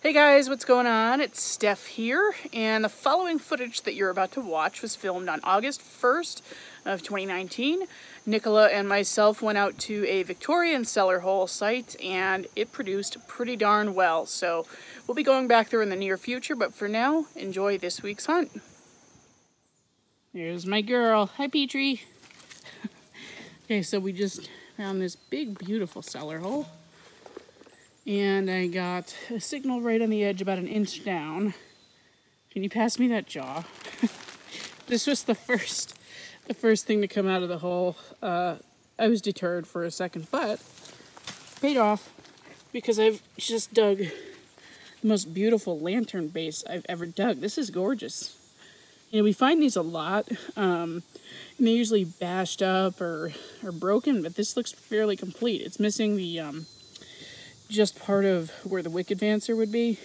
Hey guys, what's going on? It's Steph here, and the following footage that you're about to watch was filmed on August 1st of 2019. Nichola and myself went out to a Victorian cellar hole site, and it produced pretty darn well. So we'll be going back there in the near future, but for now, enjoy this week's hunt. There's my girl. Hi, Petrie. Okay, so we just found this big, beautiful cellar hole. And I got a signal right on the edge about an inch down. Can you pass me that jaw? This was the first thing to come out of the hole. I was deterred for a second, but paid off because I've just dug the most beautiful lantern base I've ever dug. This is gorgeous. You know, we find these a lot. And they're usually bashed up or broken, but this looks fairly complete. It's missing the just part of where the wick advancer would be,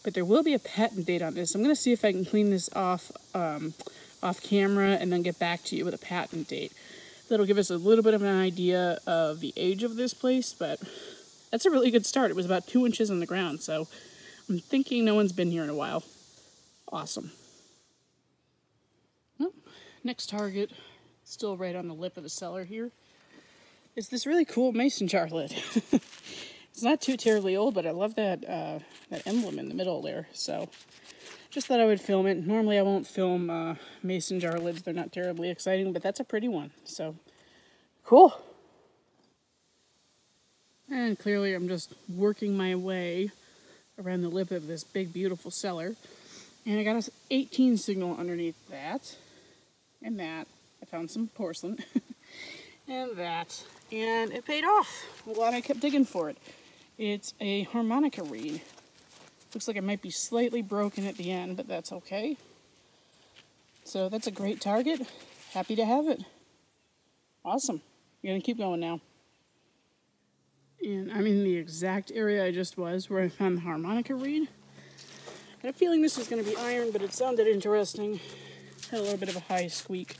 but there will be a patent date on this. I'm going to see if I can clean this off off camera and then get back to you with a patent date. That'll give us a little bit of an idea of the age of this place, but that's a really good start. It was about 2 inches in the ground, so I'm thinking no one's been here in a while. Awesome. Well, next target, still right on the lip of the cellar here, is this really cool mason jar lid. It's not too terribly old, but I love that that emblem in the middle there. So just thought I would film it. Normally I won't film mason jar lids. They're not terribly exciting, but that's a pretty one. So cool. And clearly I'm just working my way around the lip of this big, beautiful cellar. And I got an 18 signal underneath that. And that. I found some porcelain. And that. And it paid off. I'm glad I kept digging for it. It's a harmonica reed. Looks like it might be slightly broken at the end, but that's okay. So that's a great target. Happy to have it. Awesome. You're gonna keep going now. And I'm in the exact area I just was where I found the harmonica reed. I had a feeling this was gonna be iron, but it sounded interesting. Had a little bit of a high squeak.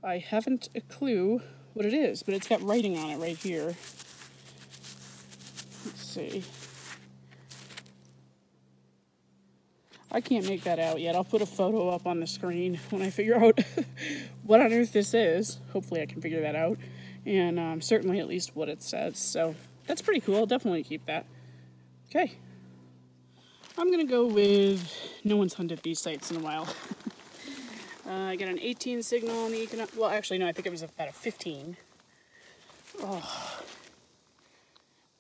I haven't a clue what it is, but it's got writing on it right here. Let's see. I can't make that out yet. I'll put a photo up on the screen when I figure out what on earth this is. Hopefully I can figure that out. And certainly at least what it says. So that's pretty cool. I'll definitely keep that. Okay. I'm going to go with, no one's hunted these sites in a while. I got an 18 signal on the Equinox. Well, actually, no, I think it was about a 15. Oh.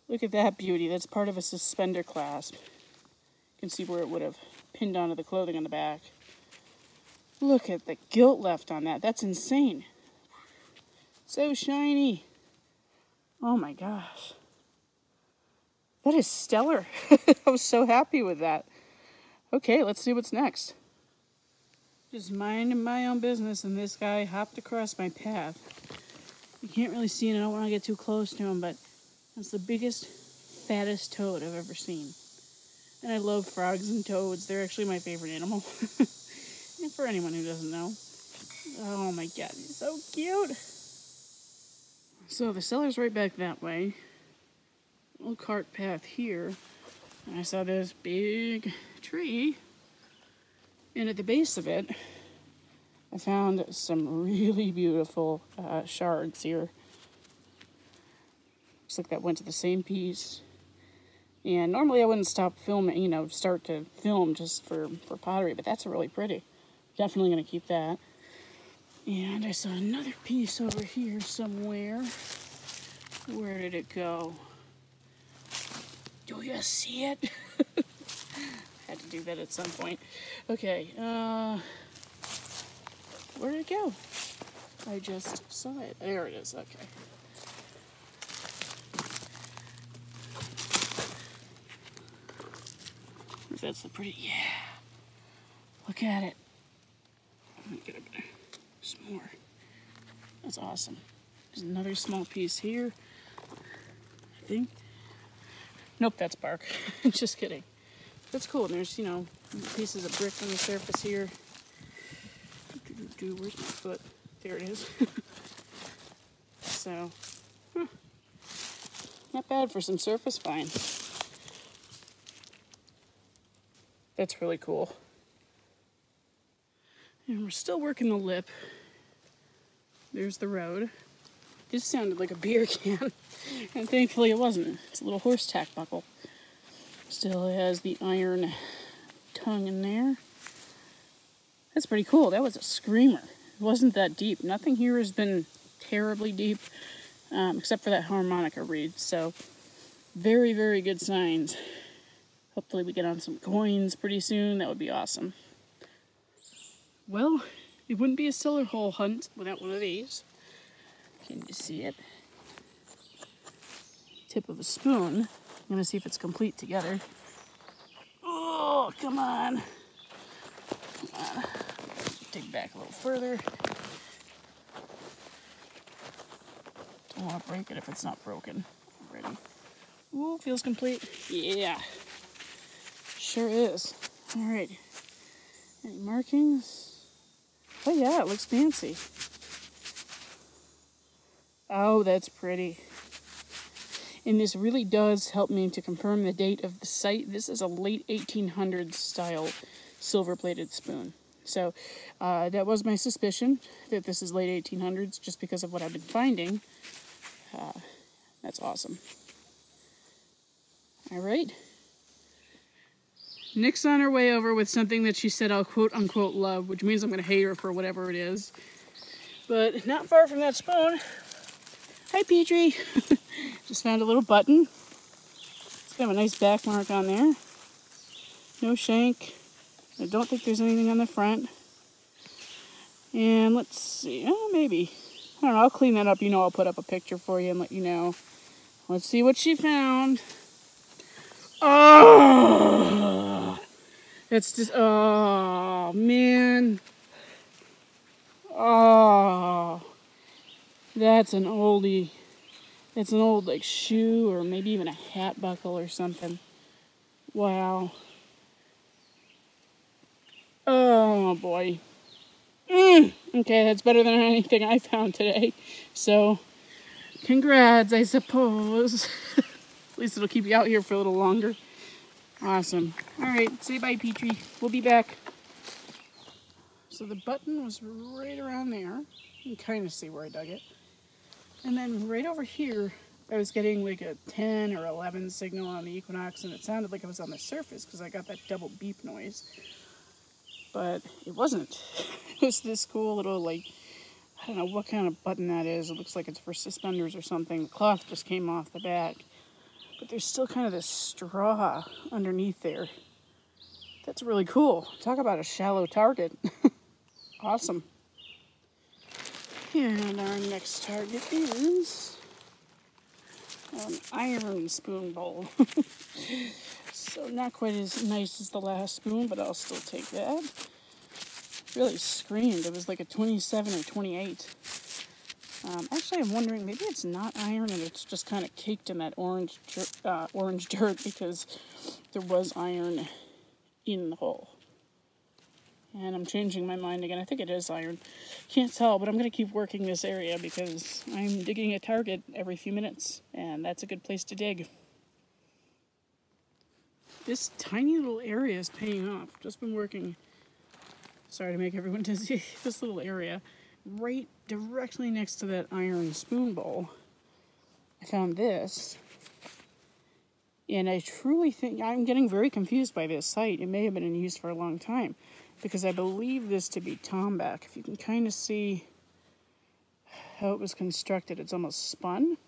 Look at that beauty. That's part of a suspender clasp. You can see where it would have pinned onto the clothing on the back. Look at the gilt left on that. That's insane. So shiny. Oh my gosh. That is stellar. I was so happy with that. Okay, let's see what's next. Just minding my own business, and this guy hopped across my path. You can't really see it. I don't want to get too close to him, but that's the biggest, fattest toad I've ever seen. And I love frogs and toads. They're actually my favorite animal. And for anyone who doesn't know. Oh my god, he's so cute. So the cellar's right back that way. Little cart path here. And I saw this big tree. And at the base of it, I found some really beautiful shards here. Looks like that went to the same piece. And normally I wouldn't stop filming, you know, start to film just for pottery, but that's really pretty. Definitely going to keep that. And I saw another piece over here somewhere. Where did it go? Do you see it? Had to do that at some point. Okay, where did it go? I just saw it. There it is, okay. That's the pretty, yeah. Look at it. Let me get up there. There's more. That's awesome. There's another small piece here, I think. Nope, that's bark. Just kidding. That's cool. There's, you know, pieces of brick on the surface here. Where's my foot? There it is. So, not bad for some surface find. That's really cool. And we're still working the lip. There's the road. This sounded like a beer can, and thankfully it wasn't. It's a little horse tack buckle. Still has the iron tongue in there. That's pretty cool. That was a screamer. It wasn't that deep. Nothing here has been terribly deep, except for that harmonica reed. So, very, very good signs. Hopefully we get on some coins pretty soon. That would be awesome. Well, it wouldn't be a cellar hole hunt without one of these. Can you see it? Tip of a spoon. I'm going to see if it's complete together. Oh, come on. Come on. Dig back a little further. Don't want to break it if it's not broken already. Ooh, feels complete. Yeah. Sure is. Alright. Any markings? Oh yeah, it looks fancy. Oh, that's pretty. And this really does help me to confirm the date of the site. This is a late 1800s style silver-plated spoon. So that was my suspicion, that this is late 1800s, just because of what I've been finding. That's awesome. All right. Nick's on her way over with something that she said I'll quote-unquote love, which means I'm going to hate her for whatever it is. But not far from that spoon. Hi, Petrie. Just found a little button. It's got a nice back mark on there. No shank. I don't think there's anything on the front. And let's see. Oh, maybe. I don't know. I'll clean that up. You know, I'll put up a picture for you and let you know. Let's see what she found. Oh! It's just... Oh, man. Oh. That's an oldie. It's an old, like, shoe or maybe even a hat buckle or something. Wow. Oh, boy. Okay, that's better than anything I found today. So, congrats, I suppose. At least it'll keep you out here for a little longer. Awesome. Alright, say bye, Petrie. We'll be back. So the button was right around there. You can kind of see where I dug it. And then right over here, I was getting like a 10 or 11 signal on the Equinox, and it sounded like it was on the surface because I got that double beep noise. But it wasn't. It was this cool little, like, I don't know what kind of button that is. It looks like it's for suspenders or something. The cloth just came off the back. But there's still kind of this straw underneath there. That's really cool. Talk about a shallow target. Awesome. And our next target is an iron spoon bowl. So not quite as nice as the last spoon, but I'll still take that. Really screamed. It was like a 27 or 28. Actually, I'm wondering, maybe it's not iron and it's just kind of caked in that orange dirt because there was iron in the hole. And I'm changing my mind again. I think it is iron. Can't tell, but I'm going to keep working this area because I'm digging a target every few minutes, and that's a good place to dig. This tiny little area is paying off. Just been working, sorry to make everyone dizzy, this little area right directly next to that iron spoon bowl. I found this, and I truly think, I'm getting very confused by this site. It may have been in use for a long time, because I believe this to be tomback. If you can kind of see how it was constructed, it's almost spun.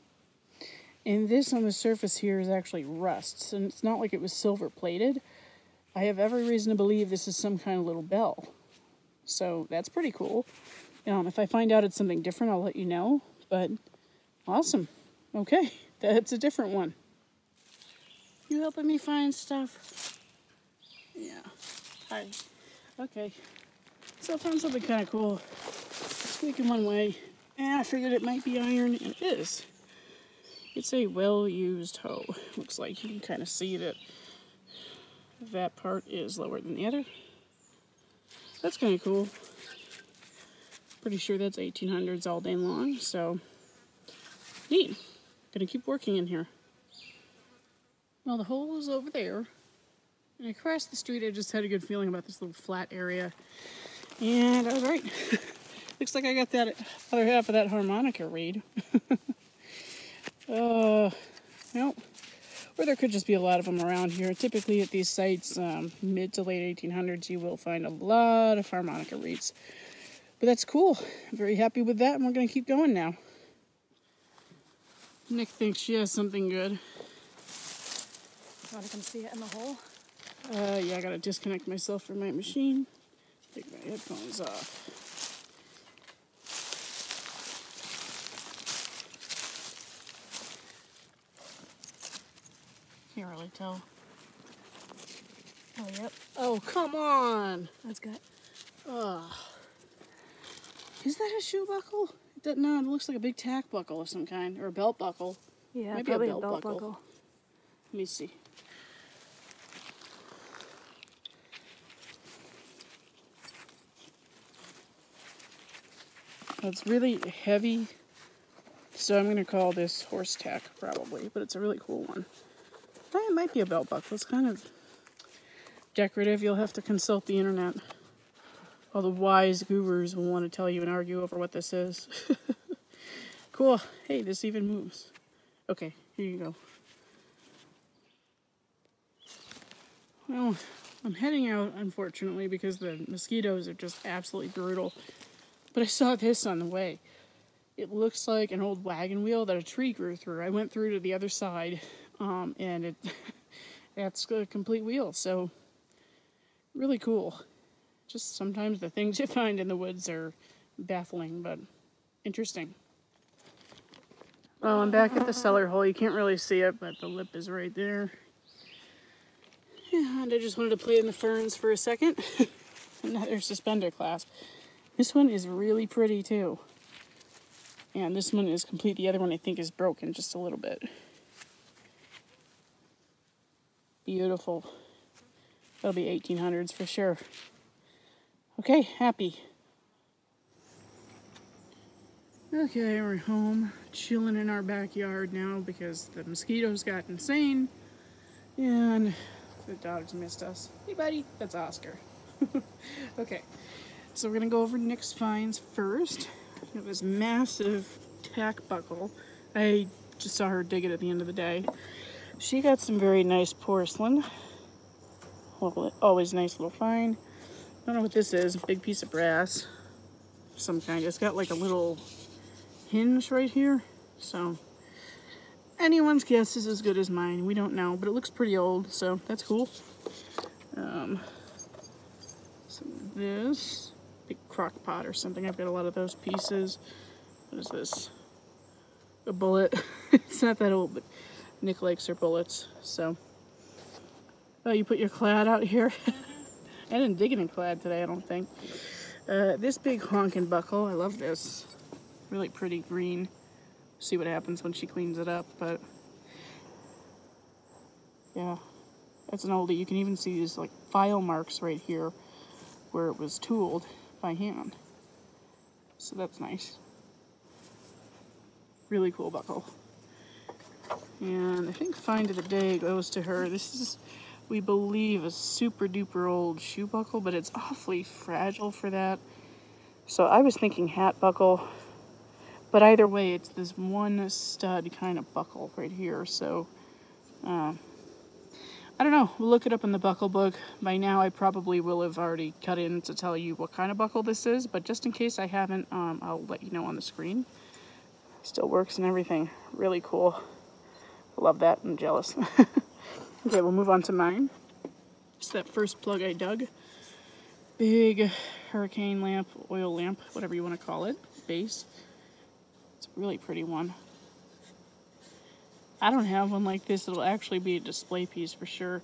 And this on the surface here is actually rust, and it's not like it was silver plated. I have every reason to believe this is some kind of little bell. So that's pretty cool. If I find out it's something different, I'll let you know. But awesome. Okay, that's a different one. You helping me find stuff? Yeah. Hi. Okay. So I found something kind of cool. Squeaking one way. And I figured it might be iron, and it is. It's a well-used hoe. Looks like you can kind of see that that part is lower than the other. That's kind of cool. Pretty sure that's 1800s all day long, so neat. Gonna keep working in here. Well, the hole is over there. And across the street, I just had a good feeling about this little flat area. And I was right. Looks like I got that other half of that harmonica reed. Well, or there could just be a lot of them around here. Typically at these sites, mid to late 1800s, you will find a lot of harmonica reeds. But that's cool. I'm very happy with that, and we're going to keep going now. Nick thinks she has something good. You want to come see it in the hole? Yeah, I got to disconnect myself from my machine. Take my headphones off. Can't really tell. Oh, yep. Oh, come on! That's good. Is that a shoe buckle? No, it looks like a big tack buckle of some kind, or a belt buckle. Yeah, maybe probably a belt buckle. Let me see. It's really heavy, so I'm going to call this horse tack probably, but it's a really cool one. It might be a belt buckle. It's kind of decorative. You'll have to consult the internet. All the wise gurus will want to tell you and argue over what this is. Cool. Hey, this even moves. Okay, here you go. Well, I'm heading out, unfortunately, because the mosquitoes are just absolutely brutal. But I saw this on the way. It looks like an old wagon wheel that a tree grew through. I went through to the other side, and that's a complete wheel, so really cool. Just sometimes the things you find in the woods are baffling, but interesting. Well, I'm back at the cellar hole. You can't really see it, but the lip is right there. And I just wanted to play in the ferns for a second. Another suspender clasp. This one is really pretty too. And this one is complete. The other one I think is broken just a little bit. Beautiful. That'll be 1800s for sure. Okay, happy. Okay, we're home, chilling in our backyard now because the mosquitoes got insane and the dogs missed us. Hey buddy, that's Oscar. Okay, so we're gonna go over Nick's finds first. It was massive tack buckle. I just saw her dig it at the end of the day. She got some very nice porcelain. Always nice little find. I don't know what this is, a big piece of brass. Some kind. It's got like a little hinge right here. So, anyone's guess is as good as mine. We don't know, but it looks pretty old, so that's cool. Some of this. Big crock pot or something. I've got a lot of those pieces. What is this? A bullet. It's not that old, but Nick likes her bullets, so. Oh, you put your clad out here? I didn't dig it in clad today, I don't think. This big honkin' buckle, I love this. Really pretty green. See what happens when she cleans it up, but yeah, that's an oldie. You can even see these like file marks right here where it was tooled by hand. So that's nice. Really cool buckle. And I think find of the day goes to her. This is, we believe, a super duper old shoe buckle, but it's awfully fragile for that. So I was thinking hat buckle, but either way, it's this one stud kind of buckle right here. So I don't know. We'll look it up in the buckle book. By now, I probably will have already cut in to tell you what kind of buckle this is, but just in case I haven't, I'll let you know on the screen. Still works and everything. Really cool. Love that. I'm jealous. Okay, we'll move on to mine. It's that first plug I dug. Big hurricane lamp, oil lamp, whatever you want to call it, base. It's a really pretty one. I don't have one like this. It'll actually be a display piece for sure.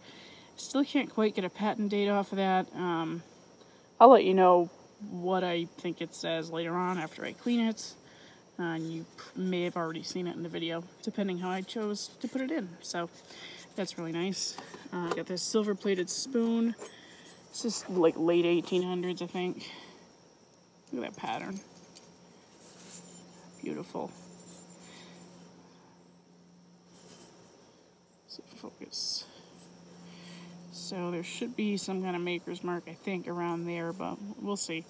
Still can't quite get a patent date off of that. I'll let you know what I think it says later on after I clean it. And you may have already seen it in the video, depending how I chose to put it in. So that's really nice. I got this silver-plated spoon. This is like late 1800s, I think. Look at that pattern. Beautiful. So focus. So there should be some kind of maker's mark, I think, around there, but we'll see.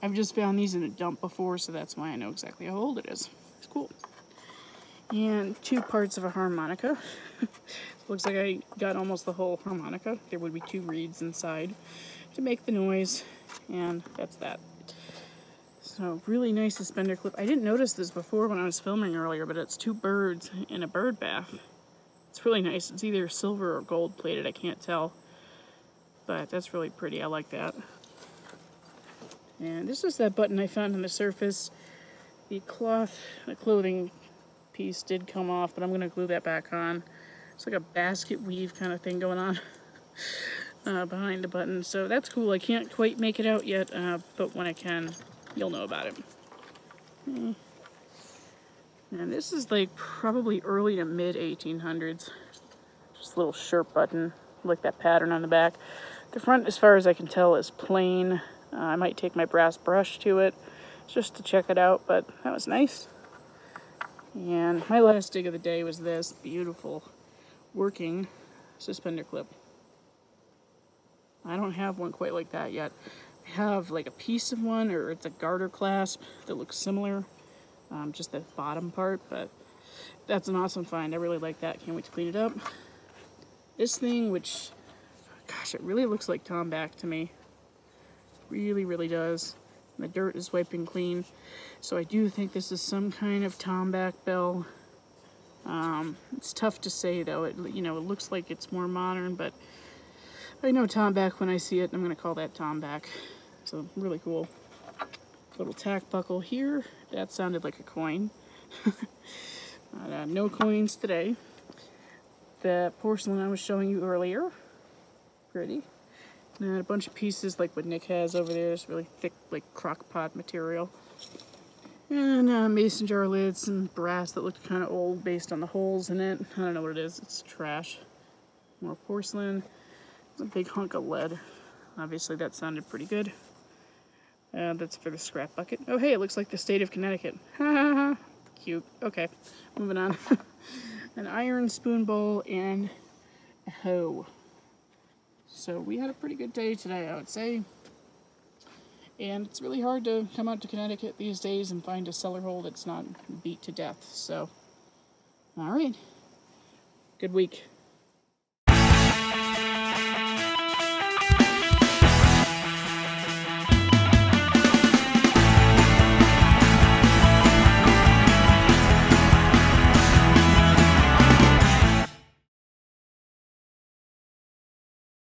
I've just found these in a dump before, so that's why I know exactly how old it is. It's cool. And 2 parts of a harmonica. Looks like I got almost the whole harmonica. There would be 2 reeds inside to make the noise, and that's that. So really nice suspender clip. I didn't notice this before when I was filming earlier, but it's 2 birds in a bird bath. It's really nice. It's either silver or gold plated, I can't tell. But that's really pretty, I like that. And this is that button I found on the surface. The clothing piece did come off, but I'm gonna glue that back on. It's like a basket weave kind of thing going on behind the button. So that's cool. I can't quite make it out yet, but when I can, you'll know about it. And this is like probably early to mid 1800s. Just a little shirt button, like that pattern on the back. The front, as far as I can tell, is plain. I might take my brass brush to it just to check it out, but that was nice. And my last dig of the day was this beautiful working suspender clip. I don't have one quite like that yet. I have like a piece of one, or it's a garter clasp that looks similar, just the bottom part, but that's an awesome find. I really like that. Can't wait to clean it up. This thing, which, gosh, it really looks like tomback to me. Really, really does. And the dirt is wiping clean. So I do think this is some kind of tomback bell. It's tough to say though. It looks like it's more modern, but I know tomback when I see it. I'm going to call that tomback. So really cool. Little tack buckle here. That sounded like a coin. No coins today. The porcelain I was showing you earlier. Pretty. And a bunch of pieces like what Nick has over there. It's really thick, like crock pot material. And mason jar lids and brass that looked kind of old based on the holes in it. I don't know what it is. It's trash. More porcelain. A big hunk of lead. Obviously that sounded pretty good. That's for the scrap bucket. Oh hey, it looks like the state of Connecticut. Ha ha ha. Cute. Okay, moving on. An iron spoon bowl and a hoe. So we had a pretty good day today, I would say. And it's really hard to come out to Connecticut these days and find a cellar hole that's not beat to death. So, alright. Good week.